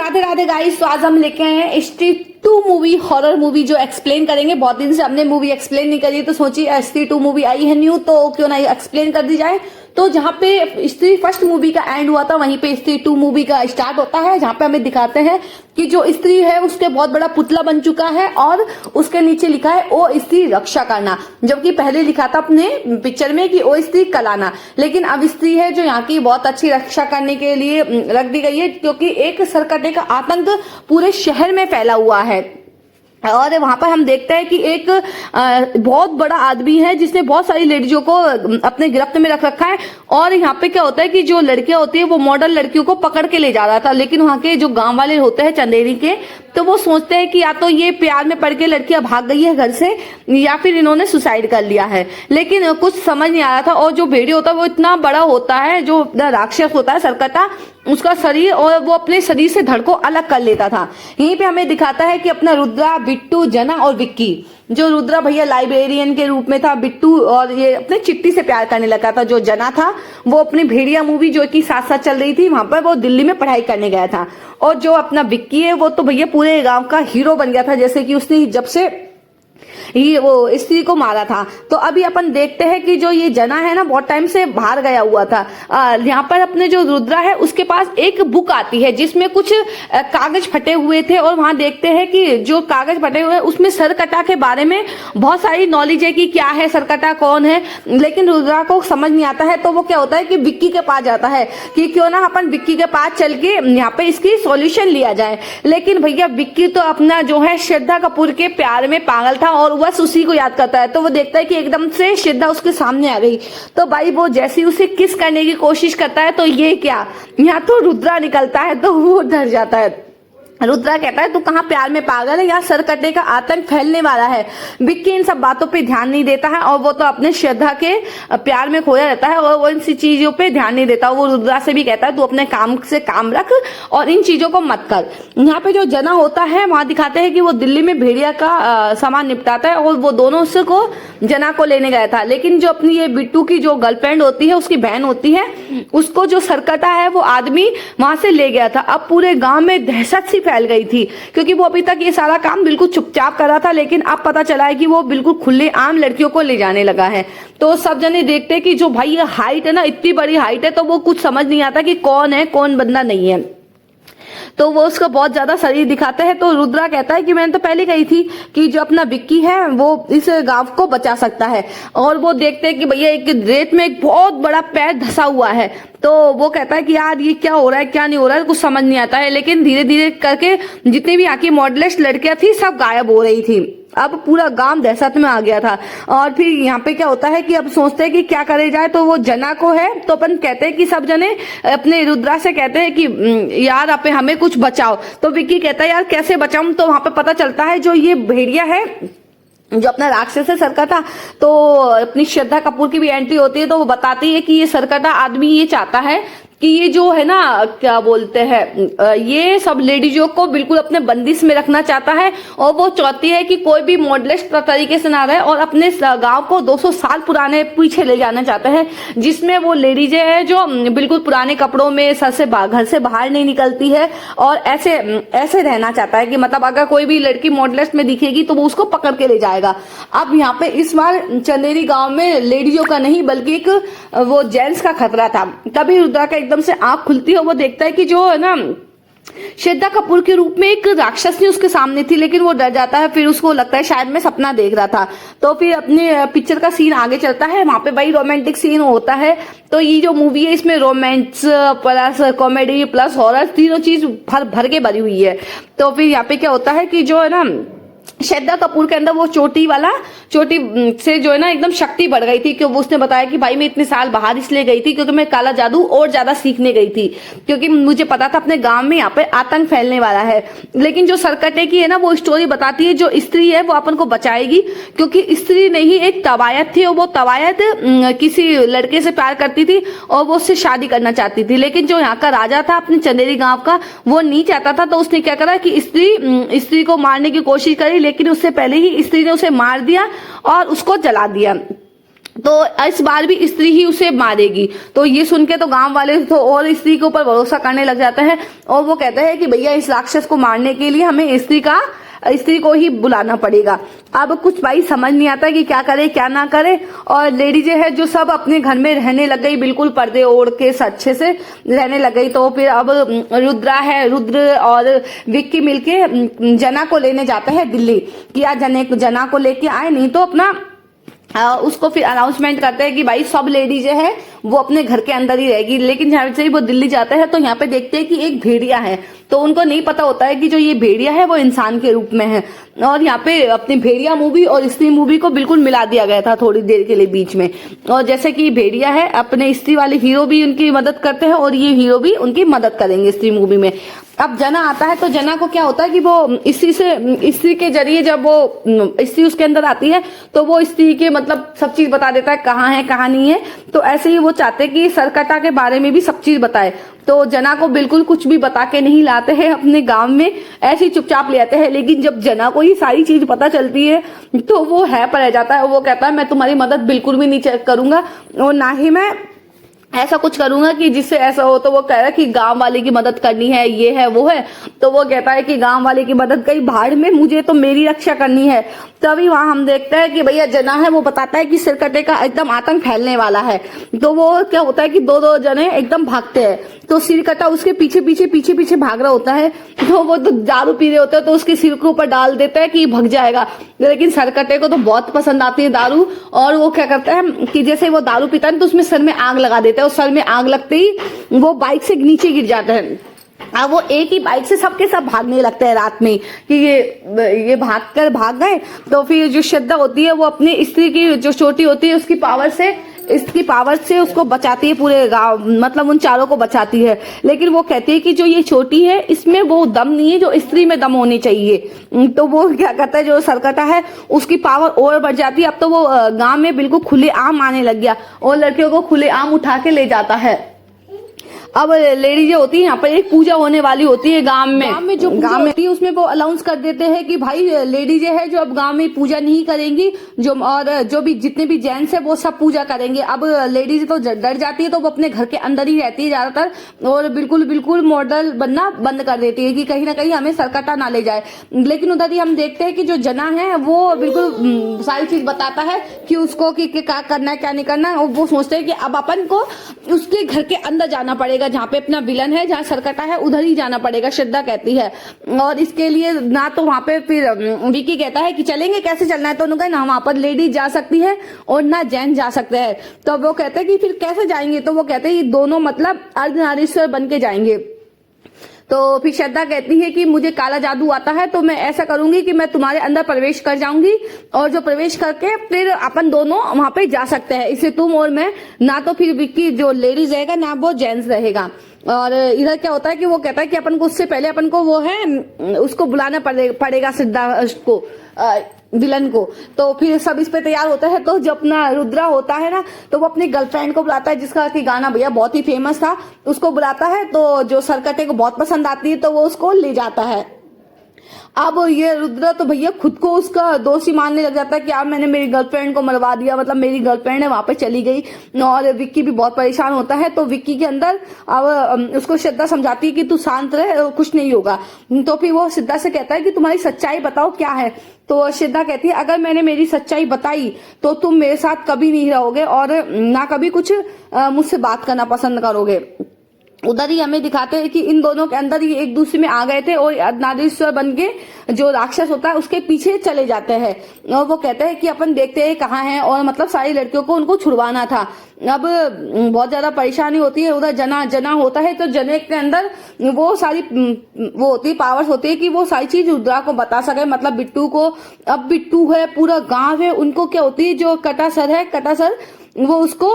Radhe Radhe guys. तो आज हम लेके आए हैं स्त्री 2 मूवी, हॉरर मूवी जो एक्सप्लेन करेंगे। बहुत दिन से हमने मूवी एक्सप्लेन नहीं करी, तो सोची स्त्री 2 मूवी आई है न्यू, तो क्यों ना एक्सप्लेन कर दी जाए। तो जहाँ पे स्त्री फर्स्ट मूवी का एंड हुआ था, वहीं पे स्त्री 2 मूवी का स्टार्ट होता है, जहाँ पे हमें दिखाते हैं कि जो स्त्री है उसके बहुत बड़ा पुतला बन चुका है और उसके नीचे लिखा है ओ स्त्री रक्षा करना, जबकि पहले लिखा था अपने पिक्चर में कि ओ स्त्री कलाना। लेकिन अब स्त्री है जो यहाँ की बहुत अच्छी रक्षा करने के लिए रख दी गई है, क्योंकि एक सरकटे का आतंक पूरे शहर में फैला हुआ है। और वहां पर हम देखते हैं कि एक बहुत बड़ा आदमी है जिसने बहुत सारी लेडीजों को अपने गिरफ्त में रख रखा है। और यहाँ पे क्या होता है कि जो लड़कियां होती है वो मॉडल लड़कियों को पकड़ के ले जा रहा था, लेकिन वहां के जो गांव वाले होते हैं चंदेरी के, तो वो सोचते हैं कि या तो ये प्यार में पड़ के लड़कियां भाग गई है घर से, या फिर इन्होंने सुसाइड कर लिया है। लेकिन कुछ समझ नहीं आ रहा था। और जो भेड़िया होता है वो इतना बड़ा होता है, जो राक्षस होता है सरकटा, उसका शरीर, और वो अपने शरीर से धड़ को अलग कर लेता था। यहीं पे हमें दिखाता है कि अपना रुद्रा, बिट्टू, जना और विक्की, जो रुद्रा भैया लाइब्रेरियन के रूप में था, बिट्टू और ये अपने चिट्टी से प्यार करने लगा था, जो जना था वो अपनी भेड़िया मूवी जो कि साथ साथ चल रही थी वहां पर वो दिल्ली में पढ़ाई करने गया था। और जो अपना विक्की है वो तो भैया पूरे गांव का हीरो बन गया था, जैसे कि उसने जब से ये वो स्त्री को मारा था। तो अभी अपन देखते हैं कि जो ये जना है ना, बहुत टाइम से बाहर गया हुआ था। यहाँ पर अपने जो रुद्रा है उसके पास एक बुक आती है जिसमें कुछ कागज फटे हुए थे, और वहां देखते हैं कि जो कागज फटे हुए हैं उसमें सरकटा के बारे में बहुत सारी नॉलेज है कि क्या है सरकटा, कौन है। लेकिन रुद्रा को समझ नहीं आता है, तो वो क्या होता है कि विक्की के पास जाता है कि क्यों ना अपन विक्की के पास चल के यहाँ पे इसकी सॉल्यूशन लिया जाए। लेकिन भैया विक्की तो अपना जो है श्रद्धा कपूर के प्यार में पागल था और बस उसी को याद करता है। तो वो देखता है कि एकदम से श्रद्धा उसके सामने आ गई, तो भाई वो जैसे उसे किस करने की कोशिश करता है, तो ये क्या, यहाँ तो रुद्रा निकलता है, तो वो डर जाता है। रुद्रा कहता है तू कहाँ प्यार में पागल है, यहाँ सरकटे का आतंक फैलने वाला है। विक्की इन सब बातों पे ध्यान नहीं देता है, और वो तो अपने श्रद्धा के प्यार में खोया रहता है, और वो इन चीजों पे ध्यान नहीं देता। वो रुद्रा से भी कहता है तू अपने काम से काम रख और इन चीजों को मत कर। यहाँ पे जो जना होता है वहां दिखाते हैं कि वो दिल्ली में भेड़िया का सामान निपटाता है, और वो दोनों को जना को लेने गया था। लेकिन जो अपनी ये बिट्टू की जो गर्लफ्रेंड होती है, उसकी बहन होती है, उसको जो सरकटा है वो आदमी वहां से ले गया था। अब पूरे गांव में दहशत सी फैल गई थी, क्योंकि वो अभी तक ये सारा काम बिल्कुल चुपचाप कर रहा था, लेकिन अब पता चला है कि वो बिल्कुल खुले आम लड़कियों को ले जाने लगा है। तो सब जने देखते हैं कि जो भाई ये हाइट है ना, इतनी बड़ी हाइट है, तो वो कुछ समझ नहीं आता कि कौन है कौन बंदा नहीं है। तो वो उसका बहुत ज्यादा शरीर दिखाते हैं। तो रुद्रा कहता है कि मैंने तो पहले कही थी कि जो अपना विक्की है वो इस गांव को बचा सकता है। और वो देखते हैं कि भैया एक रेत में एक बहुत बड़ा पैर धंसा हुआ है, तो वो कहता है कि यार ये क्या हो रहा है क्या नहीं हो रहा है, कुछ समझ नहीं आता है। लेकिन धीरे धीरे करके जितनी भी यहाँ की मॉडलिस्ट लड़कियां थी सब गायब हो रही थी। अब पूरा गांव दहशत में आ गया था। और फिर यहाँ पे क्या होता है कि अब सोचते हैं कि क्या करे जाए, तो वो जना को है, तो अपन कहते हैं कि सब जने अपने रुद्रा से कहते हैं कि यार आप हमें कुछ बचाओ। तो विक्की कहता है यार कैसे बचाऊं। तो वहां पे पता चलता है जो ये भेड़िया है, जो अपना राक्षस है सरकटा, तो अपनी श्रद्धा कपूर की भी एंट्री होती है, तो वो बताती है कि ये सरकटा आदमी ये चाहता है कि ये जो है ना क्या बोलते हैं, ये सब लेडीजों को बिल्कुल अपने बंदिश में रखना चाहता है, और वो चाहती है कि कोई भी मॉडलिस्ट तरीके से ना रहे, और अपने गांव को 200 साल पुराने पीछे ले जाना चाहता है, जिसमें वो लेडीजें हैं जो बिल्कुल पुराने कपड़ों में घर से बाहर नहीं निकलती है, और ऐसे ऐसे रहना चाहता है कि मतलब अगर कोई भी लड़की मॉडलिस्ट में दिखेगी तो वो उसको पकड़ के ले जाएगा। अब यहाँ पे इस बार चंदेरी गांव में लेडीजों का नहीं बल्कि एक वो जेंट्स का खतरा था। तभी रुद्रा का एकदम से आंख खुलती है, वो देखता है कि जो है ना श्रद्धा कपूर के रूप में एक राक्षसनी उसके सामने थी, लेकिन वो डर जाता है। फिर उसको लगता है शायद मैं सपना देख रहा था। तो फिर अपने पिक्चर का सीन आगे चलता है, वहां पे भाई रोमांटिक सीन होता है। तो ये जो मूवी है इसमें romance plus comedy plus horror तीनों चीज भर भर के भरी हुई है। तो फिर यहाँ पे क्या होता है कि जो है ना श्रद्धा कपूर के अंदर वो चोटी से जो है ना एकदम शक्ति बढ़ गई थी, क्योंकि उसने बताया कि भाई मैं इतने साल बाहर इसलिए गई थी क्योंकि मैं काला जादू और ज्यादा सीखने गई थी, क्योंकि मुझे पता था अपने गांव में यहाँ पे आतंक फैलने वाला है। लेकिन जो सरकटे की है ना वो स्टोरी बताती है जो स्त्री है वो अपन को बचाएगी, क्योंकि स्त्री नहीं एक तवायत थी, और वो तवायत किसी लड़के से प्यार करती थी और वो उससे शादी करना चाहती थी। लेकिन जो यहाँ का राजा था अपने चंदेरी गांव का, वो नहीं चाहता था, तो उसने क्या करा कि स्त्री को मारने की कोशिश करी, लेकिन उससे पहले ही स्त्री ने उसे मार दिया और उसको जला दिया। तो इस बार भी स्त्री ही उसे मारेगी। तो ये सुन के तो गांव वाले तो और स्त्री के ऊपर भरोसा करने लग जाते हैं और वो कहते हैं कि भैया इस राक्षस को मारने के लिए हमें स्त्री को ही बुलाना पड़ेगा। अब कुछ भाई समझ नहीं आता कि क्या करे क्या ना करे, और लेडी जो है जो सब अपने घर में रहने लग गई, बिल्कुल पर्दे ओढ़ के अच्छे से रहने लग गई। तो फिर अब रुद्र और विक्की मिलके जना को लेने जाते हैं दिल्ली कि आज जना को लेके आए, नहीं तो अपना उसको फिर अनाउंसमेंट करते हैं कि भाई सब लेडी जो है वो अपने घर के अंदर ही रहेगी। लेकिन जहाँ से वो दिल्ली जाते हैं तो यहाँ पे देखते हैं कि एक भेड़िया है, तो उनको नहीं पता होता है कि जो ये भेड़िया है वो इंसान के रूप में है। और यहाँ पे अपनी भेड़िया मूवी और स्त्री मूवी को बिल्कुल मिला दिया गया था थोड़ी देर के लिए बीच में। और जैसे कि भेड़िया है, अपने स्त्री वाले हीरो भी उनकी मदद करते हैं और ये हीरो भी उनकी मदद करेंगे स्त्री मूवी में। अब जना आता है तो जना को क्या होता है कि वो स्त्री के जरिए जब वो स्त्री उसके अंदर आती है तो वो स्त्री के मतलब सब चीज बता देता है, कहाँ है कहाँ नहीं है। तो ऐसे ही वो चाहते कि सरकटा के बारे में भी सब चीज बताए। तो जना को बिल्कुल कुछ भी बता के नहीं लाते हैं अपने गांव में, ऐसे ही चुपचाप ले आते हैं। लेकिन जब जना को ये सारी चीज पता चलती है तो वो है पर रह जाता है। वो कहता है मैं तुम्हारी मदद बिल्कुल भी नहीं करूंगा और ना ही मैं ऐसा कुछ करूंगा कि जिससे ऐसा हो। तो वो कह रहा है कि गांव वाले की मदद करनी है, ये है वो है। तो वो कहता है कि गांव वाले की मदद कहीं भाड़ में, मुझे तो मेरी रक्षा करनी है। तभी वहां हम देखते हैं कि भैया जना है वो बताता है कि सिरकटे का एकदम आतंक फैलने वाला है। तो वो क्या होता है कि दो जने एकदम भागते हैं, तो सिरकटा उसके पीछे पीछे भाग रहा होता है। तो वो तो दारू पी रहे होते हैं तो उसके सिर के ऊपर डाल देता है कि भग जाएगा। लेकिन सिरकटे को तो बहुत पसंद आती है दारू, और वो क्या करता है कि जैसे वो दारू पीता है तो उसमें सर में आग लगा देता है, और सर में आग लगते ही वो बाइक से नीचे गिर जाता है। अब वो एक ही बाइक से सबके सब भागने लगते हैं रात में कि ये भाग गए। तो फिर जो श्रद्धा होती है वो अपनी स्त्री की जो चोटी होती है उसकी पावर से उसको बचाती है, पूरे गांव मतलब उन चारों को बचाती है। लेकिन वो कहती है कि जो ये चोटी है इसमें वो दम नहीं है जो स्त्री में दम होनी चाहिए। तो वो क्या करता है, जो सरकटा है उसकी पावर और बढ़ जाती है। अब तो वो गांव में बिल्कुल खुले आम आने लग गया और लड़कियों को खुले आम उठा के ले जाता है। अब लेडी जो होती है यहाँ पर एक पूजा होने वाली होती है गांव में जो गांव में होती है उसमें वो अनाउंस कर देते हैं कि भाई लेडी जो है जो अब गांव में पूजा नहीं करेंगी, जो भी जितने भी जेंट्स है वो सब पूजा करेंगे। अब लेडीज तो डर जाती है तो वो अपने घर के अंदर ही रहती है ज्यादातर और बिल्कुल मॉडल बनना बंद कर देती है कि कहीं ना कहीं हमें सरकटा ना ले जाए। लेकिन उधर ही हम देखते हैं कि जो जना है वो बिल्कुल सारी चीज बताता है कि उसको कि क्या करना है क्या नहीं करना है। वो सोचते हैं कि अब अपन को उसके घर के अंदर जाना पड़ेगा, जहाँ पे अपना विलन है, जहाँ सरकटा है उधर ही जाना पड़ेगा, श्रद्धा कहती है। और इसके लिए ना तो वहां पे फिर विकी कहता है कि चलेंगे, कैसे चलना है। तो उन्होंने कहा ना वहां पर लेडीज जा सकती है और ना जेंट्स जा सकते हैं। तो वो कहते हैं कि फिर कैसे जाएंगे। तो वो कहते हैं कि दोनों मतलब अर्धनारीश्वर बन के जाएंगे। तो फिर श्रद्धा कहती है कि मुझे काला जादू आता है, तो मैं ऐसा करूंगी कि मैं तुम्हारे अंदर प्रवेश कर जाऊंगी और जो प्रवेश करके फिर अपन दोनों वहां पे जा सकते हैं, इससे तुम और मैं, ना तो फिर विक्की जो लेडीज रहेगा ना वो जेंट्स रहेगा। और इधर क्या होता है कि वो कहता है कि अपन को उससे पहले अपन को वो है उसको बुलाना पड़ेगा सिद्धा को विलन को। तो फिर सब इस पे तैयार होता है। तो जो अपना रुद्रा होता है ना तो वो अपनी गर्लफ्रेंड को बुलाता है जिसका कि गाना भैया बहुत ही फेमस था, उसको बुलाता है। तो जो सरकटे को बहुत पसंद आती है तो वो उसको ले जाता है। अब ये रुद्रा तो भैया खुद को उसका दोषी मानने लग जाता है कि अब मैंने मेरी गर्लफ्रेंड को मरवा दिया, मतलब मेरी गर्लफ्रेंड है वहां पे चली गई। और विक्की भी बहुत परेशान होता है। तो विक्की के अंदर अब उसको श्रद्धा समझाती है कि तू शांत रहे, कुछ नहीं होगा। तो फिर वो श्रद्धा से कहता है कि तुम्हारी सच्चाई बताओ क्या है। तो श्रद्धा कहती है अगर मैंने मेरी सच्चाई बताई तो तुम मेरे साथ कभी नहीं रहोगे और ना कभी कुछ मुझसे बात करना पसंद करोगे। उधर ही हमें दिखाते हैं कि इन दोनों के अंदर ही एक दूसरे में आ गए थे और अर्धनारीश्वर बन के जो राक्षस होता है उसके पीछे चले जाते हैं। और वो कहते हैं कि अपन देखते हैं कहाँ हैं, और मतलब सारी लड़कियों को उनको छुड़वाना था। अब बहुत ज्यादा परेशानी होती है। उधर जना होता है तो जने के अंदर वो सारी वो होती है पावर्स होती है कि वो सारी चीज रुद्रा को बता सके, मतलब बिट्टू को। अब बिट्टू है, पूरा गांव है, उनको क्या होती है जो कटासर है, कटासर वो उसको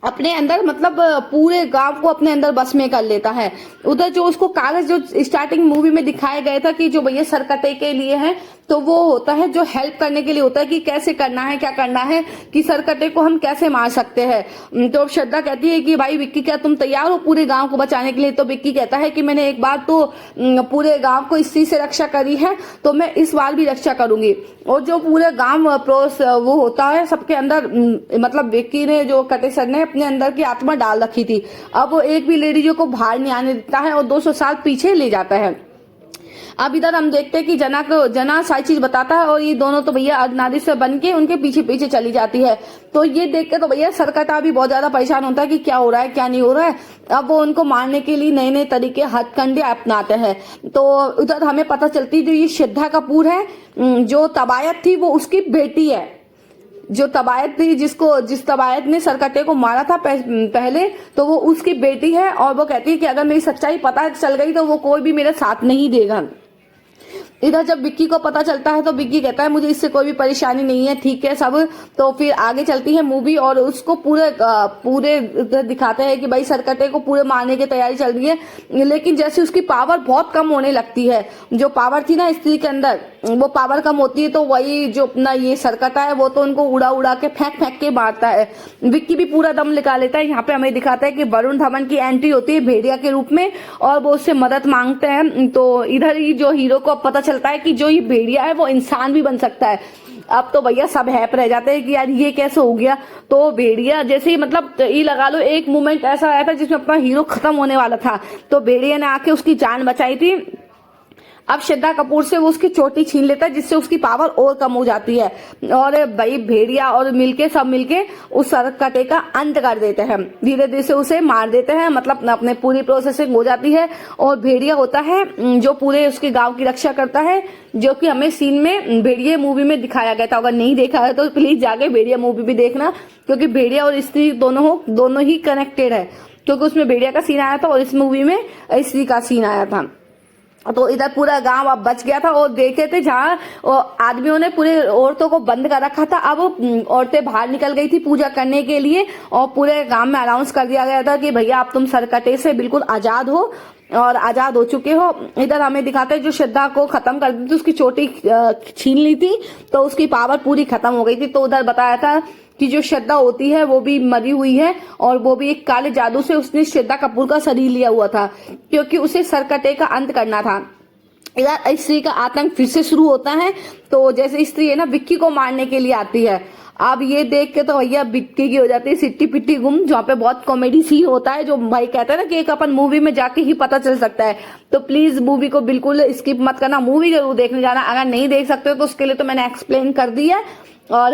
अपने अंदर मतलब पूरे गांव को अपने अंदर बस में कर लेता है। उधर जो उसको कागज जो स्टार्टिंग मूवी में दिखाया गया था कि जो भैया सरकटे के लिए है, तो वो होता है जो हेल्प करने के लिए होता है कि कैसे करना है, क्या करना है, कि सरकटे को हम कैसे मार सकते हैं। तो श्रद्धा कहती है कि भाई विक्की क्या तुम तैयार हो पूरे गांव को बचाने के लिए? तो विक्की कहता है कि मैंने एक बार तो पूरे गांव को इस चीज से रक्षा करी है, तो मैं इस बार भी रक्षा करूंगी। और जो पूरे गांव वो होता है सबके अंदर, मतलब विक्की ने जो कटे सर ने अपने अंदर की आत्मा डाल रखी थी, अब वो एक भी लेडीजों को बाहर नहीं आने देता है और 200 साल पीछे ले जाता है। अब इधर हम देखते हैं कि जना सारी चीज बताता है और ये दोनों तो भैया अगनादी से बन के उनके पीछे पीछे चली जाती है। तो ये देख के तो भैया सरकटा भी बहुत ज्यादा परेशान होता है कि क्या हो रहा है क्या नहीं हो रहा है। अब वो उनको मारने के लिए नए नए तरीके हथकंडे अपनाते हैं। तो उधर हमें पता चलती है जो ये श्रद्धा कपूर है, जो तबायत थी वो उसकी बेटी है। जो तबायत थी जिस तबायत ने सरकटे को मारा था पहले, तो वो उसकी बेटी है। और वो कहती है कि अगर मेरी सच्चाई पता चल गई तो वो कोई भी मेरे साथ नहीं देगा। इधर जब विक्की को पता चलता है तो विक्की कहता है मुझे इससे कोई भी परेशानी नहीं है, ठीक है सब। तो फिर आगे चलती है मूवी और उसको पूरे दिखाते हैं कि भाई सरकटे को पूरे मारने की तैयारी चल रही है। लेकिन जैसे उसकी पावर बहुत कम होने लगती है, जो पावर थी ना स्त्री के अंदर वो पावर कम होती है, तो वही जो अपना ये सरकटा है वो तो उनको उड़ा उड़ा के फेंक के मारता है। विक्की भी पूरा दम निकाल लेता है। यहाँ पे हमें दिखाता है कि वरुण धवन की एंट्री होती है भेड़िया के रूप में और वो उससे मदद मांगते हैं। तो इधर ही जो हीरो को पता चलता है कि जो ये भेड़िया है वो इंसान भी बन सकता है। अब तो भैया सब हैप रह जाते हैं कि यार ये कैसे हो गया। तो भेड़िया जैसे ही मतलब ये लगा लो एक मोमेंट ऐसा आया था जिसमें अपना हीरो खत्म होने वाला था, तो भेड़िया ने आके उसकी जान बचाई थी। अब श्रद्धा कपूर से वो उसकी चोटी छीन लेता है जिससे उसकी पावर और कम हो जाती है। और भाई भेड़िया और सब मिलके उस सरकटे का अंत कर देते हैं, धीरे धीरे से उसे मार देते हैं। मतलब अपने पूरी प्रोसेसिंग हो जाती है और भेड़िया होता है जो पूरे उसके गांव की रक्षा करता है, जो कि हमें सीन में भेड़िया मूवी में दिखाया गया था। अगर नहीं देखा है तो प्लीज जाके भेड़िया मूवी भी देखना, क्योंकि भेड़िया और स्त्री दोनों ही कनेक्टेड है, क्योंकि उसमें भेड़िया का सीन आया था और इस मूवी में स्त्री का सीन आया था। तो इधर पूरा गांव अब बच गया था और देखे थे जहाँ आदमियों ने पूरे औरतों को बंद कर रखा था, अब औरतें बाहर निकल गई थी पूजा करने के लिए और पूरे गांव में अनाउंस कर दिया गया था कि भैया आप तुम सरकटे से बिल्कुल आजाद हो और आजाद हो चुके हो। इधर हमें दिखाते हैं जो श्रद्धा को खत्म कर दी थी, उसकी चोटी छीन ली थी तो उसकी पावर पूरी खत्म हो गई थी। तो उधर बताया था कि जो श्रद्धा होती है वो भी मरी हुई है और वो भी एक काले जादू से उसने श्रद्धा कपूर का शरीर लिया हुआ था, क्योंकि उसे सरकटे का अंत करना था। इधर स्त्री का आतंक फिर से शुरू होता है। तो जैसे स्त्री है ना विक्की को मारने के लिए आती है। अब ये देख के तो भैया विक्की की हो जाती है सिट्टी पिट्टी गुम, जहाँ पे बहुत कॉमेडी सी होता है, जो भाई कहता है ना कि एक अपन मूवी में जाके ही पता चल सकता है। तो प्लीज मूवी को बिल्कुल स्किप मत करना, मूवी जरूर देखने जाना। अगर नहीं देख सकते हो तो उसके लिए तो मैंने एक्सप्लेन कर दिया और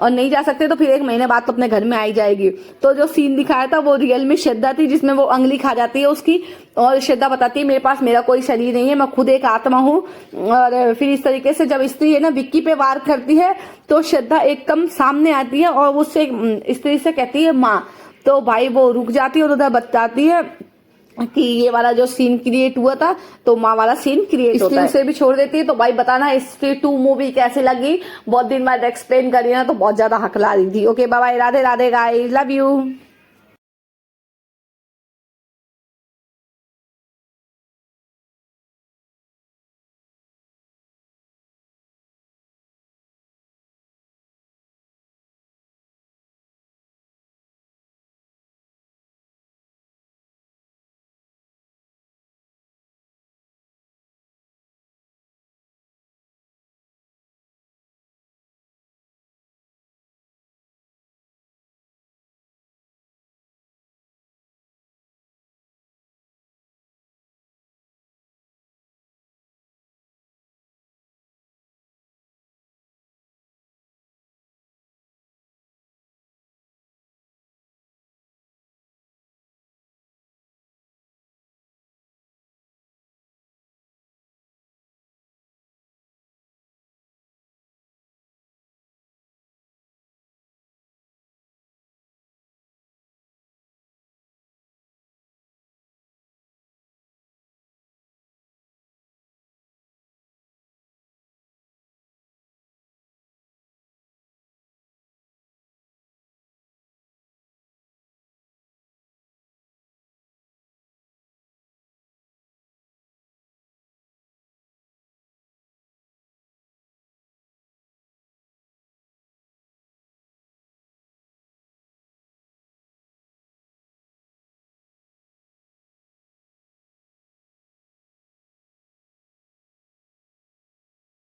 नहीं जा सकते तो फिर 1 महीने बाद तो अपने घर में आई जाएगी। तो जो सीन दिखाया था वो रियल में श्रद्धा थी, जिसमें वो अंगली खा जाती है उसकी और श्रद्धा बताती है मेरे पास मेरा कोई शरीर नहीं है, मैं खुद एक आत्मा हूँ। और फिर इस तरीके से जब स्त्री है ना विक्की पे वार करती है तो श्रद्धा एकदम सामने आती है और उससे स्त्री से कहती है माँ। तो भाई वो रुक जाती है और उधर बताती है कि ये वाला जो सीन क्रिएट हुआ था तो माँ वाला सीन क्रिएट होता है, से भी छोड़ देती है। तो भाई बताना स्त्री 2 मूवी कैसे लगी, बहुत दिन बाद एक्सप्लेन करी ना तो बहुत ज्यादा हकला रही थी। Okay bye bye, Radhe Radhe guys, love you.